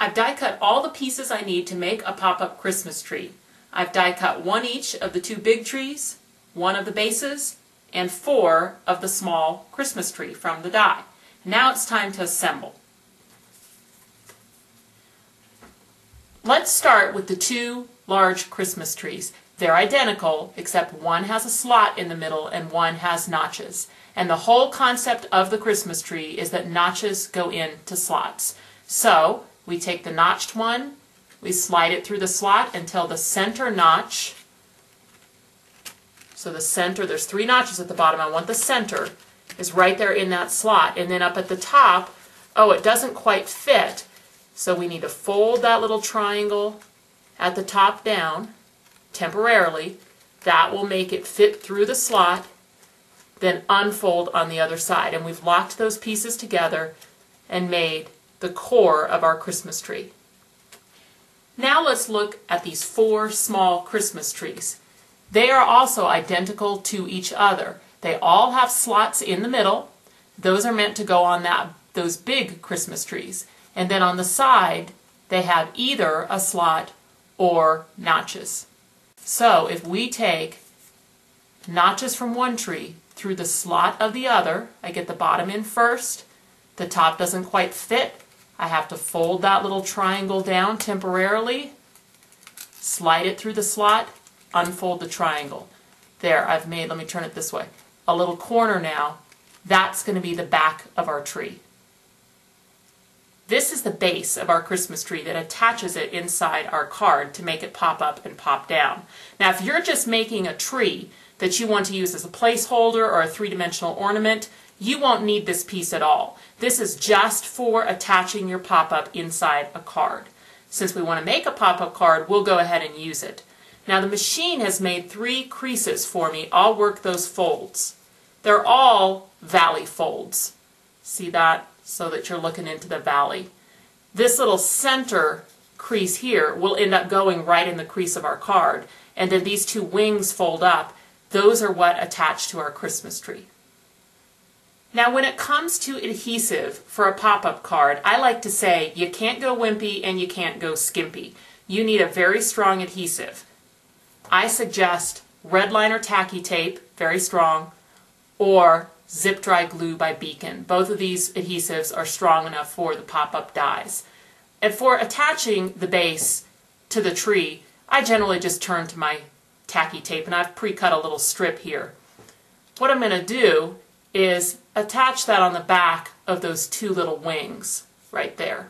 I've die cut all the pieces I need to make a pop-up Christmas tree. I've die cut one each of the two big trees, one of the bases, and 4 of the small Christmas tree from the die. Now it's time to assemble. Let's start with the 2 large Christmas trees. They're identical, except one has a slot in the middle and one has notches. And the whole concept of the Christmas tree is that notches go into slots. So we take the notched one, we slide it through the slot until the center notch, so the center, there's 3 notches at the bottom, I want the center, is right there in that slot. And then up at the top, oh, it doesn't quite fit, so we need to fold that little triangle at the top down temporarily. That will make it fit through the slot, then unfold on the other side. And we've locked those pieces together and made the core of our Christmas tree. Now let's look at these 4 small Christmas trees. They are also identical to each other. They all have slots in the middle. Those are meant to go on those big Christmas trees. And then on the side, they have either a slot or notches. So if we take notches from one tree through the slot of the other, I get the bottom in first, the top doesn't quite fit, I have to fold that little triangle down temporarily, slide it through the slot, unfold the triangle. There, I've made, let me turn it this way, a little corner now. That's going to be the back of our tree. This is the base of our Christmas tree that attaches it inside our card to make it pop up and pop down. Now if you're just making a tree that you want to use as a placeholder or a 3-dimensional ornament, you won't need this piece at all. This is just for attaching your pop-up inside a card. Since we want to make a pop-up card, we'll go ahead and use it. Now the machine has made 3 creases for me. I'll work those folds. They're all valley folds. See that? So that you're looking into the valley. This little center crease here will end up going right in the crease of our card. And then these 2 wings fold up. Those are what attach to our Christmas tree. Now when it comes to adhesive for a pop-up card, I like to say you can't go wimpy and you can't go skimpy. You need a very strong adhesive. I suggest red line or tacky tape, very strong, or zip dry glue by Beacon. Both of these adhesives are strong enough for the pop-up dies. And for attaching the base to the tree, I generally just turn to my tacky tape, and I've pre-cut a little strip here. What I'm going to do is attach that on the back of those 2 little wings right there.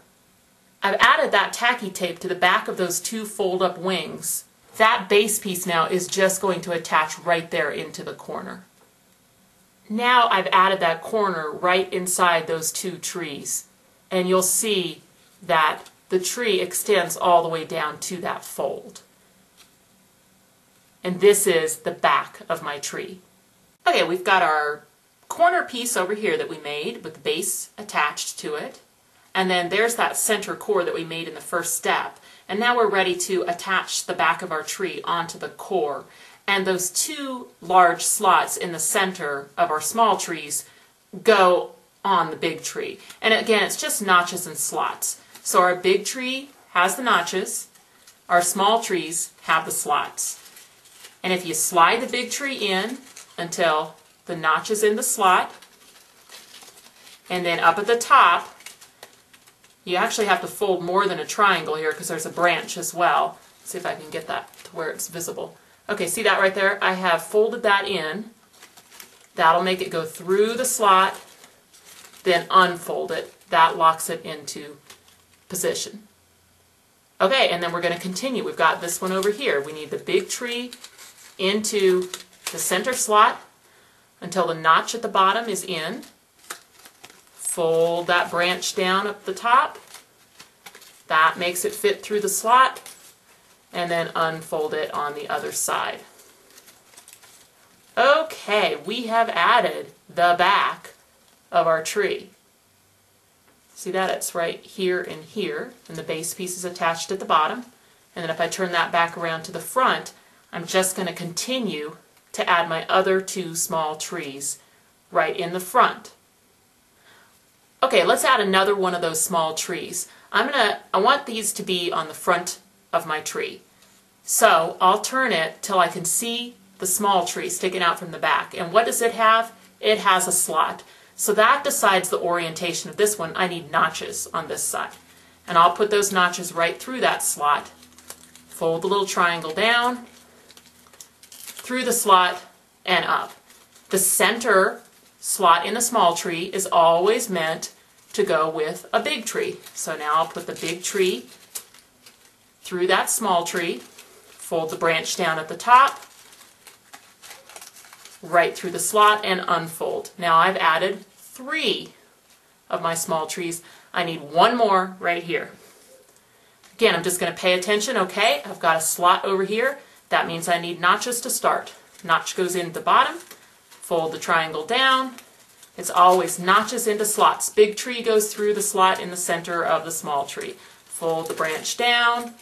I've added that tacky tape to the back of those 2 fold-up wings. That base piece now is just going to attach right there into the corner. Now I've added that corner right inside those 2 trees, and you'll see that the tree extends all the way down to that fold. And this is the back of my tree. Okay, we've got our corner piece over here that we made with the base attached to it, and then there's that center core that we made in the first step. And now we're ready to attach the back of our tree onto the core. And those 2 large slots in the center of our small trees go on the big tree. And again, it's just notches and slots. So our big tree has the notches, our small trees have the slots. And if you slide the big tree in until the notch is in the slot, and then up at the top, you actually have to fold more than a triangle here because there's a branch as well. Let's see if I can get that to where it's visible. Okay, see that right there? I have folded that in. That'll make it go through the slot, then unfold it. That locks it into position. Okay, and then we're going to continue. We've got this one over here. We need the big tree into the center slot until the notch at the bottom is in. Fold that branch down at the top. That makes it fit through the slot, and then unfold it on the other side. Okay, we have added the back of our tree. See that? It's right here and here, and the base piece is attached at the bottom. And then if I turn that back around to the front, I'm just going to continue to add my other 2 small trees right in the front. Okay, let's add another one of those small trees. I want these to be on the front of my tree. So I'll turn it till I can see the small tree sticking out from the back. And what does it have? It has a slot. So that decides the orientation of this one. I need notches on this side. And I'll put those notches right through that slot. Fold the little triangle down, through the slot, and up. The center slot in the small tree is always meant to go with a big tree. So now I'll put the big tree through that small tree, fold the branch down at the top, right through the slot, and unfold. Now I've added 3 of my small trees. I need 1 more right here. Again, I'm just going to pay attention. Okay, I've got a slot over here. That means I need notches to start. Notch goes in the bottom, fold the triangle down. It's always notches into slots. Big tree goes through the slot in the center of the small tree. Fold the branch down,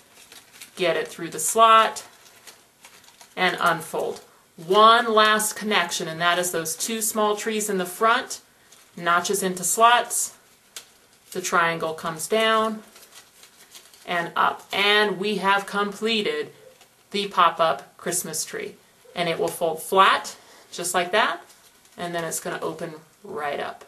get it through the slot, and unfold. One last connection, and that is those 2 small trees in the front, notches into slots, the triangle comes down and up. And we have completed the pop-up Christmas tree. And it will fold flat, just like that, and then it's going to open right up.